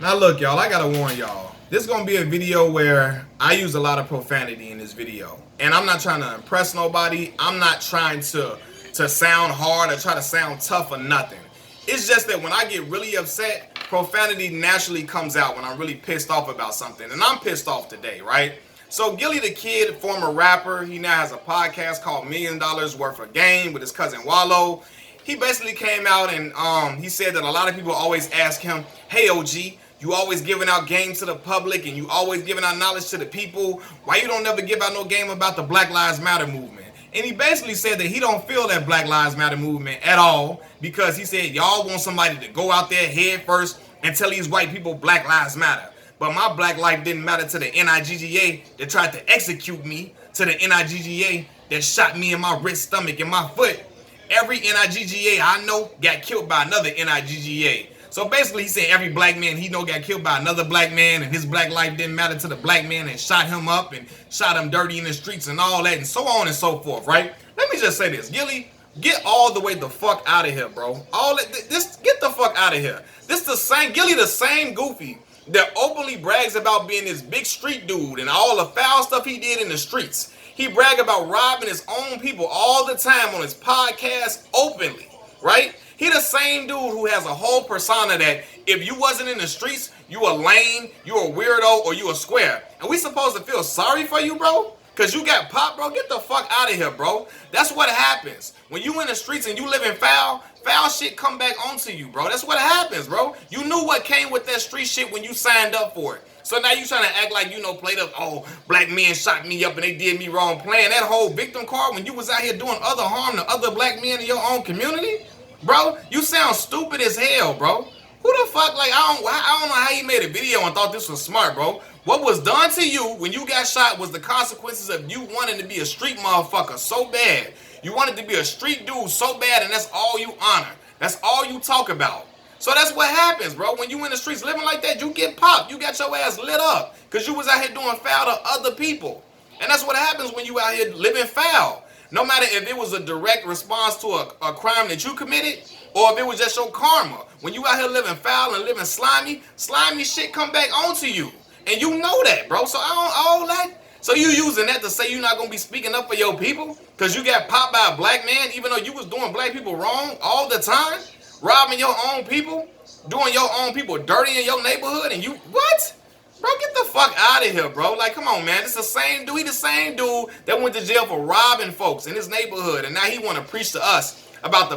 Now look, y'all, I gotta warn y'all. This is gonna be a video where I use a lot of profanity in this video. And I'm not trying to impress nobody. I'm not trying to sound hard or try to sound tough or nothing. It's just that when I get really upset, profanity naturally comes out when I'm really pissed off about something. And I'm pissed off today, right? So Gillie the Kid, former rapper, he now has a podcast called $1 Million Worth of Game with his cousin Wallow. He basically came out and he said that a lot of people always ask him, hey OG, you always giving out game to the public and you always giving out knowledge to the people. Why you don't never give out no game about the Black Lives Matter movement? And he basically said that he don't feel that Black Lives Matter movement at all because he said y'all want somebody to go out there head first and tell these white people Black Lives Matter. But my black life didn't matter to the NIGGA that tried to execute me, to the NIGGA that shot me in my wrist, stomach, and my foot. Every NIGGA I know got killed by another NIGGA. So basically, he's saying every black man he know got killed by another black man, and his black life didn't matter to the black man and shot him up and shot him dirty in the streets and all that and so on and so forth, right? Let me just say this, Gillie, get all the way the fuck out of here, bro. Get the fuck out of here. This the same Gillie, the same goofy that openly brags about being this big street dude and all the foul stuff he did in the streets. He brag about robbing his own people all the time on his podcast openly, right? He the same dude who has a whole persona that if you wasn't in the streets, you a lame, you a weirdo, or you a square. And we supposed to feel sorry for you, bro? Because you got popped, bro? Get the fuck out of here, bro. That's what happens. When you in the streets and you living foul shit come back onto you, bro. That's what happens, bro. You knew what came with that street shit when you signed up for it. So now you trying to act like, played up, oh, black men shot me up and they did me wrong. Playing that whole victim card when you was out here doing other harm to other black men in your own community? Bro, you sound stupid as hell, bro. Who the fuck, I don't know how you made a video and thought this was smart, bro. What was done to you when you got shot was the consequences of you wanting to be a street motherfucker so bad. You wanted to be a street dude so bad, and that's all you honor. That's all you talk about. So that's what happens, bro. When you in the streets living like that, you get popped. You got your ass lit up because you was out here doing foul to other people. And that's what happens when you out here living foul. No matter if it was a direct response to a crime that you committed or if it was just your karma. When you out here living foul and living slimy shit come back onto you. And you know that, bro. So all that. So you using that to say you're not going to be speaking up for your people? Because you got popped by a black man even though you was doing black people wrong all the time? Robbing your own people? Doing your own people dirty in your neighborhood? And you, what? Bro, get the fuck out of here, bro. Like, come on, man. It's the same dude. He the same dude that went to jail for robbing folks in his neighborhood. And now he want to preach to us about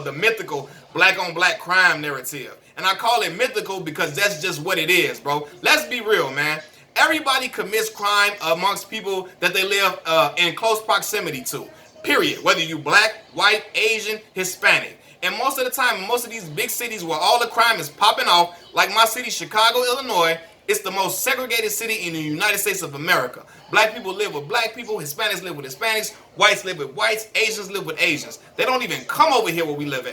the mythical black-on-black crime narrative. And I call it mythical because that's just what it is, bro. Let's be real, man. Everybody commits crime amongst people that they live in close proximity to, period. Whether you black, white, Asian, Hispanic. And most of the time, in most of these big cities where all the crime is popping off, like my city, Chicago, Illinois, it's the most segregated city in the United States of America. Black people live with black people, Hispanics live with Hispanics, whites live with whites, Asians live with Asians. They don't even come over here where we live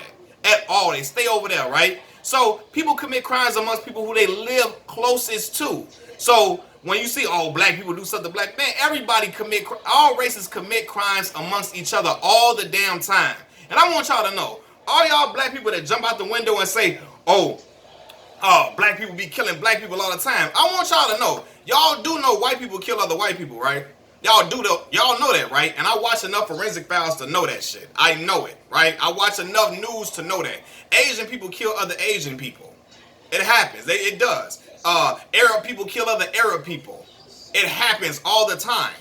at all. They stay over there, right? So people commit crimes amongst people who they live closest to. So when you see, oh, black people do something black, man, all races commit crimes amongst each other all the damn time. And I want y'all to know, all y'all black people that jump out the window and say, oh, black people be killing black people all the time. I want y'all to know, y'all do know white people kill other white people, right? Y'all know that, right? And I watch enough forensic files to know that shit. I know it, right? I watch enough news to know that. Asian people kill other Asian people. It happens. It does. Arab people kill other Arab people. It happens all the time.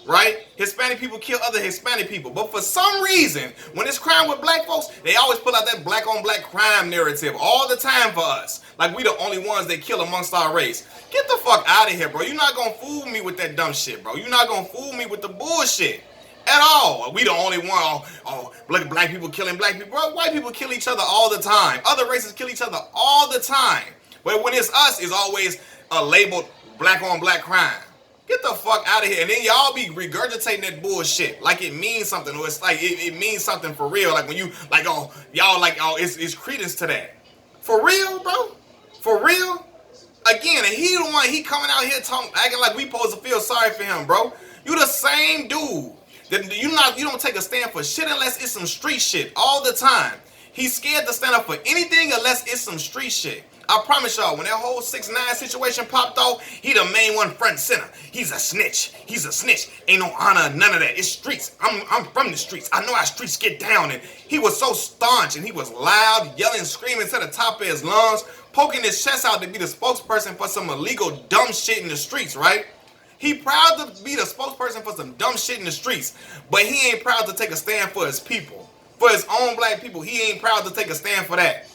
Right? Hispanic people kill other Hispanic people. But for some reason, when it's crime with black folks, they always pull out that black on black crime narrative all the time for us. Like we the only ones that kill amongst our race. Get the fuck out of here, bro. You're not gonna fool me with that dumb shit, bro. You're not gonna fool me with the bullshit at all. We the only one, black people killing black people. Bro, white people kill each other all the time. Other races kill each other all the time. But when it's us, it's always labeled black on black crime. Get the fuck out of here. And then y'all be regurgitating that bullshit like it means something. Or it's like it means something for real. Like when you like, oh, y'all like, oh, it's credence to that. For real, bro? For real? Again, and he the one, he coming out here talking, acting like we supposed to feel sorry for him, bro. You the same dude. You don't take a stand for shit unless it's some street shit all the time. He's scared to stand up for anything unless it's some street shit. I promise y'all, when that whole 6ix9ine situation popped off, he the main one front and center. He's a snitch. He's a snitch. Ain't no honor, none of that. It's streets. I'm from the streets. I know how streets get down. And he was so staunch and he was loud, yelling, screaming to the top of his lungs, poking his chest out to be the spokesperson for some illegal dumb shit in the streets, right? He proud to be the spokesperson for some dumb shit in the streets, but he ain't proud to take a stand for his people, for his own black people. He ain't proud to take a stand for that.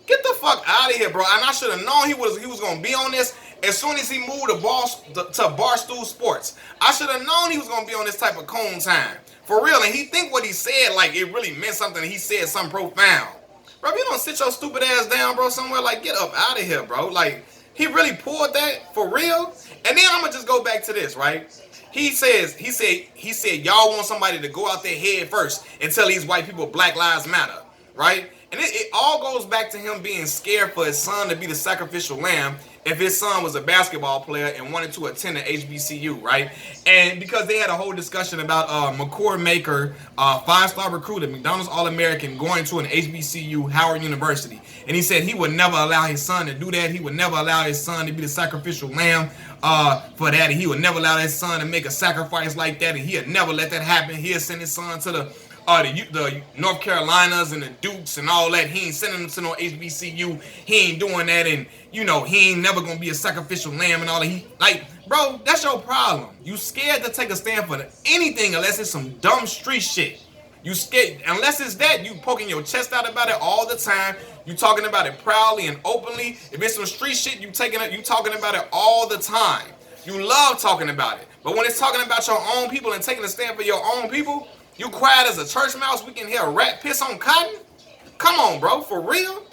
Get the fuck out of here, bro. And I should have known he was gonna be on this as soon as he moved to Barstool Sports. I should have known he was gonna be on this type of COON time. For real. And he think what he said like it really meant something. He said something profound. Bro, if you don't sit your stupid ass down, bro, somewhere, like, get up out of here, bro. Like, he really pulled that for real. And then I'm gonna just go back to this, right? He said, y'all want somebody to go out there head first and tell these white people Black Lives Matter, right? And it all goes back to him being scared for his son to be the sacrificial lamb if his son was a basketball player and wanted to attend an HBCU, right? And because they had a whole discussion about McCord Maker, 5-star recruit, McDonald's All-American, going to an HBCU, Howard University. And he said he would never allow his son to do that. He would never allow his son to be the sacrificial lamb for that. And he would never allow his son to make a sacrifice like that. And he'd never let that happen. He'd send his son to the North Carolinas and the Dukes and all that. He ain't sending them to no HBCU. He ain't doing that. And, you know, he ain't never going to be a sacrificial lamb and all that. Bro, that's your problem. You scared to take a stand for anything unless it's some dumb street shit. You scared, unless it's that, you poking your chest out about it all the time. You talking about it proudly and openly. If it's some street shit, you talking about it all the time. You love talking about it. But when it's talking about your own people and taking a stand for your own people, you quiet as a church mouse. We can hear a rat piss on cotton. Come on, bro, for real?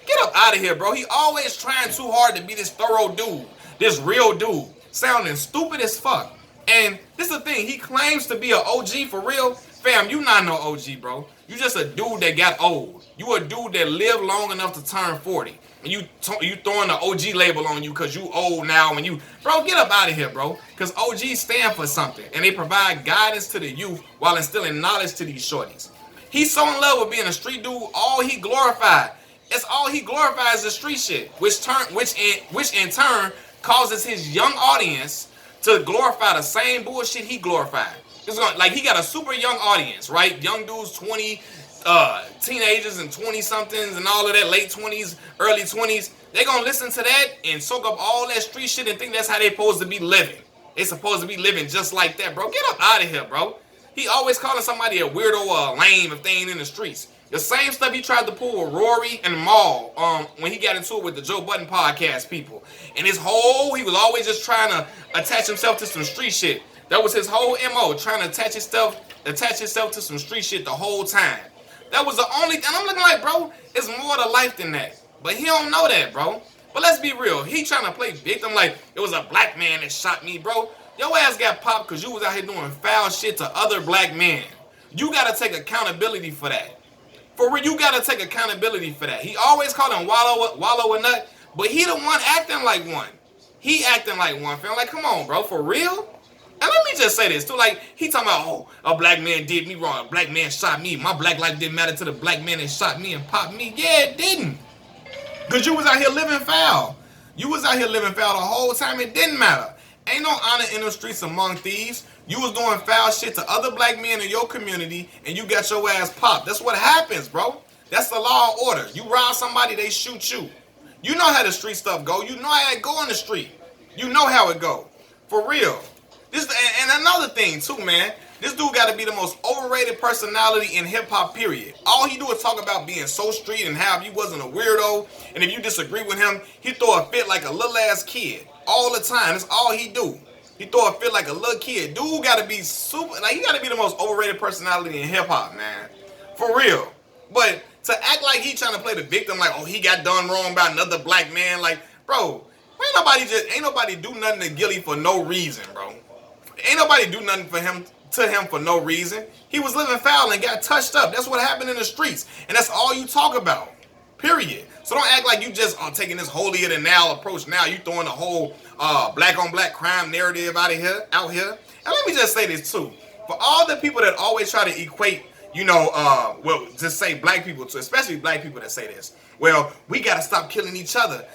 Get up out of here, bro. He always trying too hard to be this thorough dude, this real dude, sounding stupid as fuck. And this is the thing, he claims to be an OG for real. Fam, you not no OG, bro. You just a dude that got old. You a dude that lived long enough to turn 40. And you throwing the OG label on you because you old now. And bro, get up out of here, bro. Because OGs stand for something. And they provide guidance to the youth while instilling knowledge to these shorties. He's so in love with being a street dude, all he glorified. It's all he glorifies is street shit. Which in turn causes his young audience to glorify the same bullshit he glorified. He got a super young audience, right? Young dudes, 20, teenagers and 20-somethings and all of that, late 20s, early 20s. They gonna listen to that and soak up all that street shit and think that's how they supposed to be living. They supposed to be living just like that, bro. Get up out of here, bro. He always calling somebody a weirdo or a lame if they ain't in the streets. The same stuff he tried to pull with Rory and Maul when he got into it with the Joe Budden podcast people. And he was always just trying to attach himself to some street shit. That was his whole MO, trying to attach himself to some street shit the whole time. That was the only thing. And I'm looking like, bro, it's more to life than that. But he don't know that, bro. But let's be real. He trying to play victim like it was a black man that shot me, bro. Your ass got popped because you was out here doing foul shit to other black men. You got to take accountability for that. For real, you got to take accountability for that. He always called him wallow a nut, but he the one acting like one. He acting like one, fam. Like, come on, bro, for real? And let me just say this, too. Like, he talking about, oh, a black man did me wrong. A black man shot me. My black life didn't matter to the black man that shot me and popped me. Yeah, it didn't. Because you was out here living foul. You was out here living foul the whole time. It didn't matter. Ain't no honor in the streets among thieves. You was doing foul shit to other black men in your community, and you got your ass popped. That's what happens, bro. That's the law and order. You rob somebody, they shoot you. You know how the street stuff go. You know how it go in the street. You know how it go. For real. And another thing, too, man. This dude got to be the most overrated personality in hip-hop, period. All he do is talk about being so street and how if you wasn't a weirdo, and if you disagree with him, he throw a fit like a little-ass kid. All the time. That's all he do. He throw a fit like a little kid. Dude got to be super, like, he got to be the most overrated personality in hip-hop, man. For real. But to act like he trying to play the victim, like, oh, he got done wrong by another black man, like, bro, ain't nobody do nothing to Gillie for no reason, bro. Ain't nobody do nothing to him for no reason. He was living foul and got touched up. That's what happened in the streets. And that's all you talk about. Period. So don't act like you just are taking this holier than thou approach now. You throwing the whole black on black crime narrative out here. And let me just say this too. For all the people that always try to equate, just say black people too, especially black people that say this. Well, we got to stop killing each other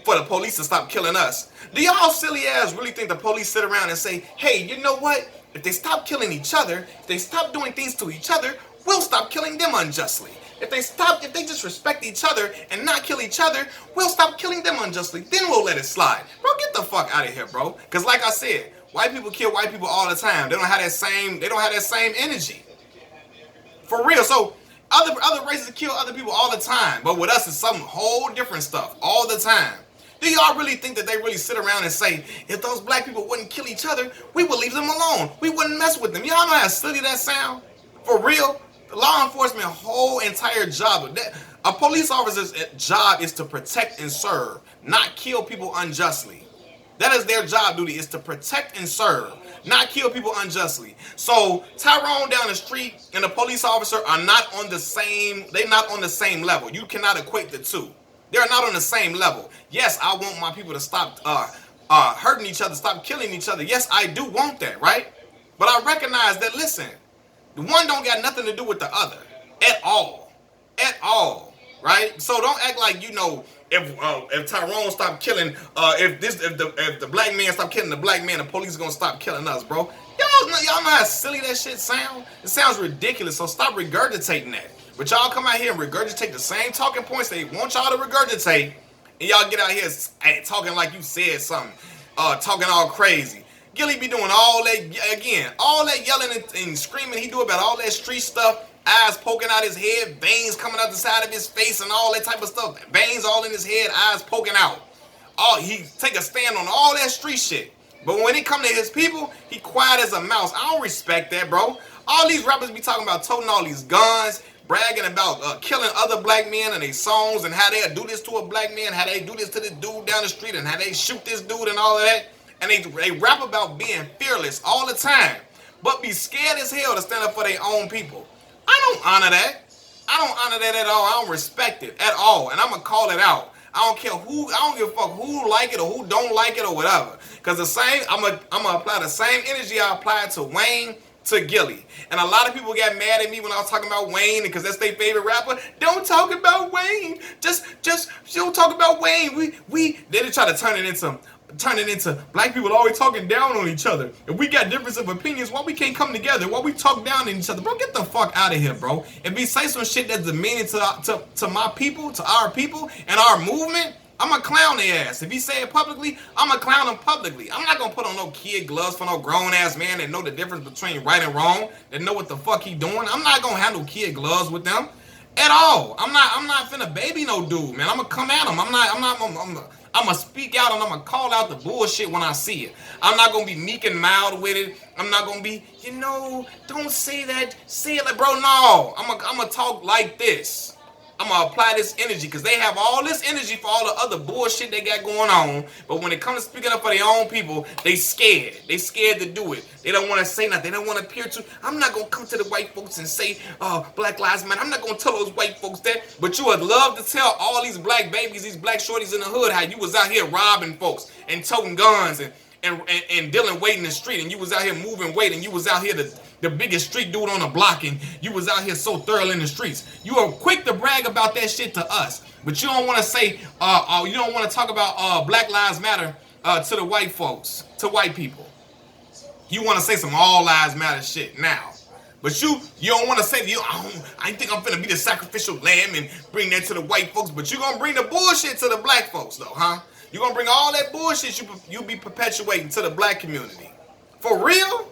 for the police to stop killing us. Do y'all silly ass really think the police sit around and say, hey, you know what? If they stop killing each other, if they stop doing things to each other, we'll stop killing them unjustly. If they just respect each other and not kill each other, we'll stop killing them unjustly. Then we'll let it slide. Bro, get the fuck out of here, bro. Cause like I said, white people kill white people all the time. They don't have that same energy. For real. So other races kill other people all the time. But with us, it's some whole different stuff all the time. Do y'all really think that they really sit around and say, if those black people wouldn't kill each other, we would leave them alone. We wouldn't mess with them. Y'all know how silly that sound? For real? The law enforcement whole entire job, a police officer's job is to protect and serve, not kill people unjustly. That is their job duty, is to protect and serve, not kill people unjustly. So Tyrone down the street and the police officer are not on the same, they're not on the same level. You cannot equate the two. They're not on the same level. Yes, I want my people to stop hurting each other, stop killing each other. Yes, I do want that, right? But I recognize that, listen, the one don't got nothing to do with the other at all, right? So don't act like, you know, if Tyrone stop killing, if the black man stop killing the black man, the police gonna stop killing us, bro. Y'all know how silly that shit sound? It sounds ridiculous. So stop regurgitating that. But y'all come out here and regurgitate the same talking points they want y'all to regurgitate, and y'all get out here talking like you said something, talking all crazy. Gillie be doing all that, again, all that yelling and screaming he do about all that street stuff, eyes poking out his head, veins coming out the side of his face and all that type of stuff, veins all in his head, eyes poking out. He take a stand on all that street shit. But when it come to his people, he quiet as a mouse. I don't respect that, bro. All these rappers be talking about toting all these guns, bragging about killing other black men and their songs and how they'll do this to a black man, how they do this to this dude down the street and how they shoot this dude and all of that. And they rap about being fearless all the time, but be scared as hell to stand up for their own people. I don't honor that. I don't honor that at all. I don't respect it at all. And I'm going to call it out. I don't care who, I don't give a fuck who like it or who don't like it or whatever. Because the same, I'm going to apply the same energy I applied to Wayne to Gillie. And a lot of people got mad at me when I was talking about Wayne because that's their favorite rapper. Don't talk about Wayne. Just don't talk about Wayne. They try to turn it into black people always talking down on each other. If we got difference of opinions, why we can't come together? Why we talk down on each other? Bro, get the fuck out of here, bro. If we say some shit that's demeaning to my people, to our people, and our movement, I'm going to clown their ass. If he say it publicly, I'm going to clown him publicly. I'm not going to put on no kid gloves for no grown-ass man that know the difference between right and wrong, that know what the fuck he doing. I'm not going to have no kid gloves with them at all. I'm not finna baby no dude, man. I'm going to come at him. I'm going to speak out and I'm going to call out the bullshit when I see it. I'm not going to be meek and mild with it. I'm not going to be, don't say that. Say it like, bro, no. I'm going to talk like this. I'm going to apply this energy because they have all this energy for all the other bullshit they got going on. But when it comes to speaking up for their own people, they scared. They scared to do it. They don't want to say nothing. They don't want to appear to. I'm not going to come to the white folks and say, Black Lives Matter. I'm not going to tell those white folks that. But you would love to tell all these black babies, these black shorties in the hood, how you was out here robbing folks and toting guns and dealing weight in the street. And you was out here moving weight. And you was out here the biggest street dude on the block, and you was out here so thorough in the streets. You are quick to brag about that shit to us, but you don't want to say, you don't want to talk about Black Lives Matter to the white folks, to white people. You want to say some all lives matter shit now, but you don't want to say, I think I'm finna be the sacrificial lamb and bring that to the white folks, but you gonna bring the bullshit to the black folks though, huh? You gonna bring all that bullshit you be perpetuating to the black community. For real?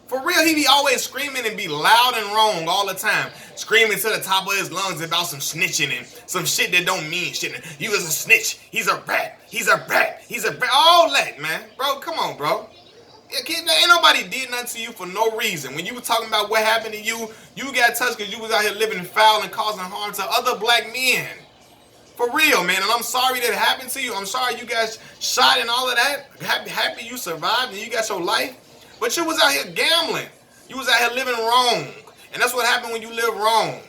For real, he be always screaming and be loud and wrong all the time. Screaming to the top of his lungs about some snitching and some shit that don't mean shit. He was a snitch. He's a rat. He's a rat. He's a rat. All that, man. Bro, come on, bro. Ain't nobody did nothing to you for no reason. When you were talking about what happened to you, you got touched because you was out here living foul and causing harm to other black men. For real, man. And I'm sorry that it happened to you. I'm sorry you guys shot and all of that. Happy you survived and you got your life. But you was out here gambling. You was out here living wrong. And that's what happened when you live wrong.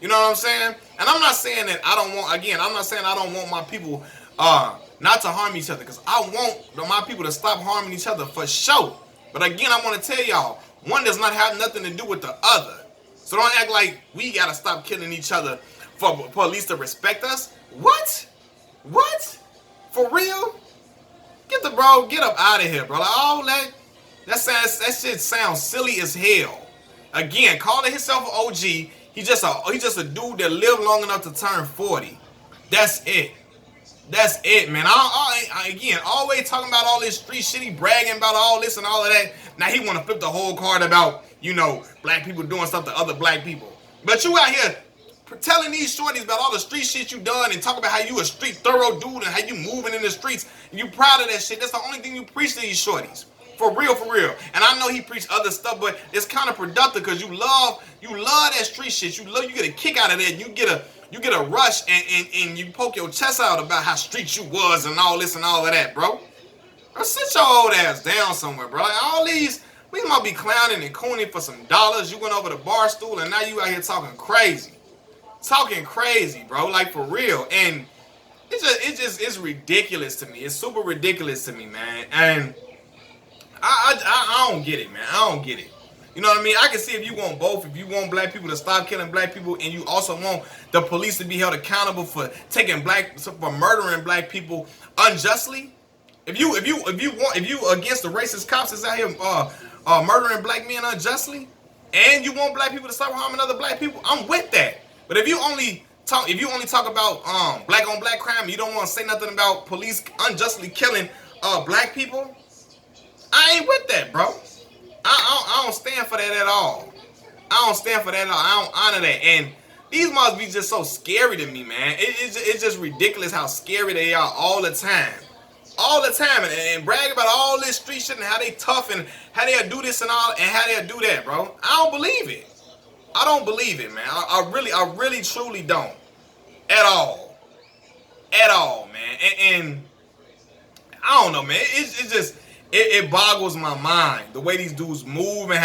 You know what I'm saying? And I'm not saying that I'm not saying I don't want my people not to harm each other. Because I want my people to stop harming each other for sure. But again, I want to tell y'all, one does not have nothing to do with the other. So don't act like we got to stop killing each other for police to respect us. What? For real? Get up out of here, bro. Like, all that shit sounds silly as hell. Again, calling himself an OG, he's just a dude that lived long enough to turn 40. That's it. That's it, man. Again, always talking about all this street shit. He bragging about all this and all of that. Now he want to flip the whole card about, black people doing stuff to other black people. But you out here telling these shorties about all the street shit you done and talking about how you a street thorough dude and how you moving in the streets and you proud of that shit. That's the only thing you preach to these shorties. For real, for real. And I know he preached other stuff, but it's kind of productive because you love that street shit. You get a kick out of that. You get a rush and you poke your chest out about how street you was and all this and all of that, bro. Sit your old ass down somewhere, bro. Like, all these, we might be clowning and cooning for some dollars. You went over the bar stool and now you out here talking crazy. Talking crazy, bro. Like, for real. And it's ridiculous to me. It's super ridiculous to me, man. And I don't get it, man. I don't get it. You know what I mean? I can see if you want both. If you want black people to stop killing black people, and you also want the police to be held accountable for murdering black people unjustly. If you against the racist cops that's out here murdering black men unjustly, and you want black people to stop harming other black people, I'm with that. But if you only talk about black on black crime, you don't want to say nothing about police unjustly killing black people, I ain't with that, bro. I don't stand for that at all. I don't stand for that at all. I don't honor that. And these must be just so scary to me, man. It's just ridiculous how scary they are all the time. All the time. And brag about all this street shit and how they tough and how they'll do this and all and how they'll do that, bro. I don't believe it. I don't believe it, man. I really, truly don't. At all. At all, man. And I don't know, man. It's just... It boggles my mind the way these dudes move and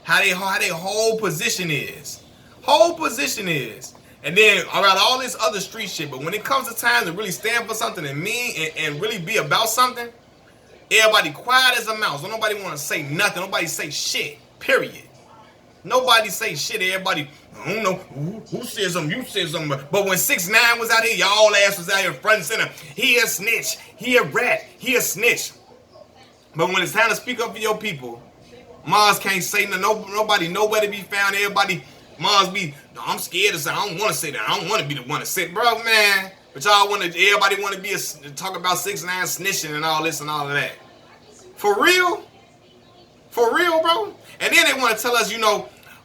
how they whole position is. Whole position is. And then about all this other street shit. But when it comes to time to really stand for something and mean and really be about something, everybody quiet as a mouse. Don't nobody want to say nothing. Nobody say shit. Period. Nobody say shit. Everybody, I don't know who said something. You said something. But when 6ix9ine was out here, y'all ass was out here front and center. He a snitch. He a rat. He a snitch. But when it's time to speak up for your people, Mars can't say nobody nowhere to be found. Everybody, Mars be, no, I'm scared to say, I don't want to say that. I don't want to be the one to say, bro, man. But everybody want to talk about 6ix9ine snitching and all this and all of that. For real? For real, bro? And then they want to tell us,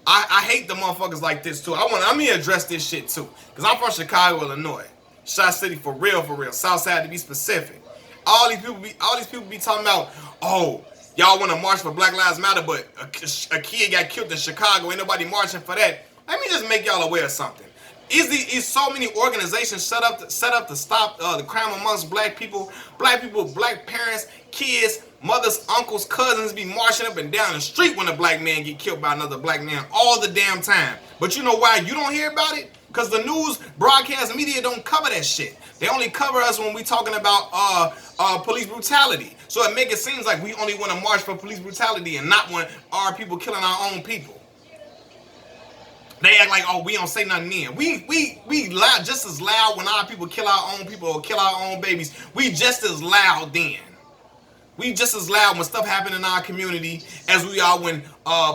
I hate the motherfuckers like this too. Let me address this shit too. Because I'm from Chicago, Illinois. Shot City for real. Southside to be specific. All these people be talking about, oh, y'all want to march for Black Lives Matter, but a kid got killed in Chicago. Ain't nobody marching for that. Let me just make y'all aware of something. Is so many organizations set up to stop the crime amongst black people, black parents, kids, mothers, uncles, cousins be marching up and down the street when a black man get killed by another black man all the damn time. But you know why you don't hear about it? Because the news, broadcast, media don't cover that shit. They only cover us when we talking about police brutality. So it make it seem like we only want to march for police brutality and not when our people killing our own people. They act like, oh, we don't say nothing then. We loud, just as loud when our people kill our own people or kill our own babies. We just as loud then. We just as loud when stuff happen in our community as we are when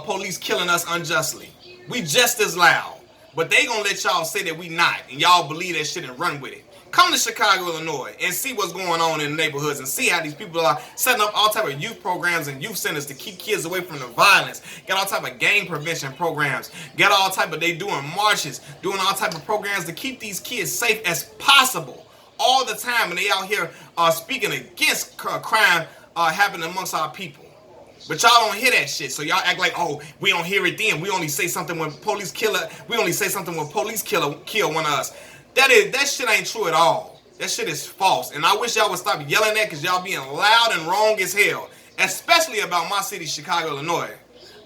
police killing us unjustly. We just as loud. But they gonna let y'all say that we not, and y'all believe that shit and run with it. Come to Chicago, Illinois, and see what's going on in the neighborhoods and see how these people are setting up all type of youth programs and youth centers to keep kids away from the violence. Get all type of gang prevention programs. Get all type of, they doing marches, doing all type of programs to keep these kids safe as possible all the time. And they out here speaking against crime happening amongst our people. But y'all don't hear that shit, so y'all act like, oh, we don't hear it then. We only say something when police kill one of us. That shit ain't true at all. That shit is false. And I wish y'all would stop yelling that because y'all being loud and wrong as hell. Especially about my city, Chicago, Illinois.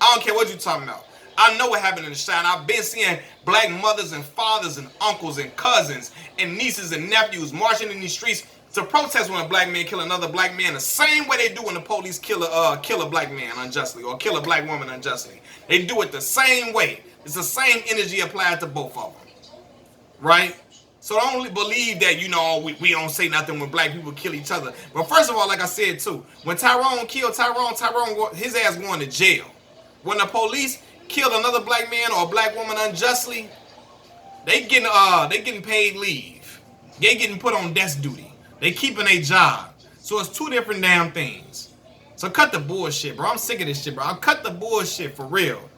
I don't care what you talking about. I know what happened in the shot. I've been seeing black mothers and fathers and uncles and cousins and nieces and nephews marching in these streets to protest when a black man kill another black man the same way they do when the police kill a black man unjustly or kill a black woman unjustly. They do it the same way. It's the same energy applied to both of them. Right? So don't believe that, we don't say nothing when black people kill each other. But first of all, like I said too, when Tyrone killed Tyrone, his ass going to jail. When the police killed another black man or a black woman unjustly, they getting paid leave. They getting put on desk duty. They keeping a job. So it's two different damn things. So cut the bullshit, bro. I'm sick of this shit, bro. I'll cut the bullshit for real.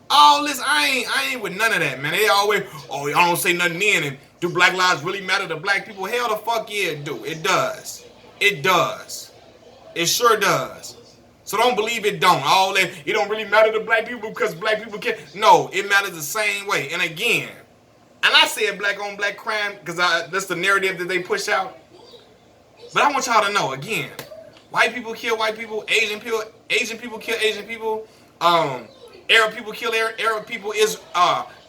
All this, I ain't with none of that, man. They always, I don't say nothing then. And do black lives really matter to black people? Hell the fuck yeah, it do. It does. It does. It sure does. So don't believe it don't. All that, it don't really matter to black people because black people can't. No, it matters the same way. And again, and I said black on black crime because that's the narrative that they push out. But I want y'all to know, again, white people kill white people, Asian people kill Asian people, Arab people kill Arab people. Is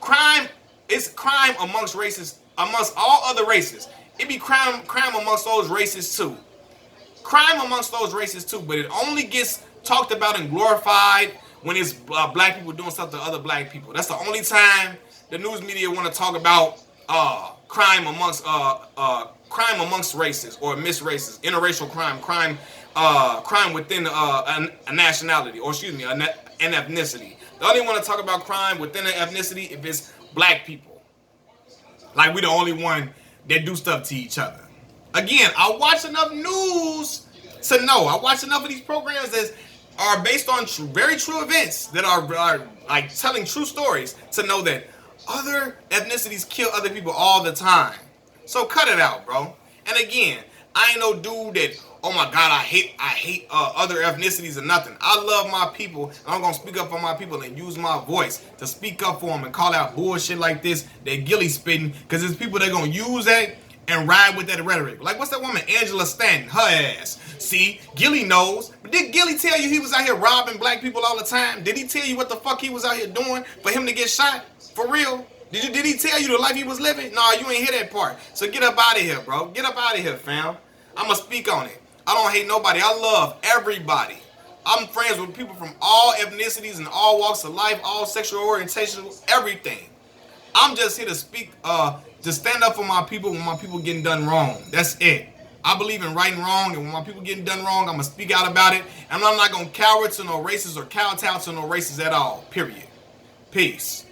crime. It's crime amongst races, amongst all other races. It be crime amongst those races too. Crime amongst those races too. But it only gets talked about and glorified when it's black people doing stuff to other black people. That's the only time the news media want to talk about crime amongst races or mixed races, interracial crime within a nationality, or excuse me, an ethnicity. They only want to talk about crime within an ethnicity if it's black people. Like we the only one that do stuff to each other. Again, I watch enough news to know. I watch enough of these programs that are based on very true events that are like telling true stories to know that other ethnicities kill other people all the time. So cut it out, bro. And again, I ain't no dude that, oh my God, I hate other ethnicities or nothing. I love my people, and I'm gonna speak up for my people and use my voice to speak up for them and call out bullshit like this that Gillie spitting, because there's people that gonna use that and ride with that rhetoric. Like, what's that woman, Angela Stanton, her ass? See, Gillie knows. But did Gillie tell you he was out here robbing black people all the time? Did he tell you what the fuck he was out here doing for him to get shot? For real? Did he tell you the life he was living? Nah, you ain't hear that part. So get up out of here, bro. Get up out of here, fam. I'ma speak on it. I don't hate nobody. I love everybody. I'm friends with people from all ethnicities and all walks of life, all sexual orientations, everything. I'm just here to speak, to stand up for my people when my people getting done wrong. That's it. I believe in right and wrong, and when my people getting done wrong, I'm going to speak out about it, and I'm not going to cower to no races or kowtow to no races at all, period. Peace.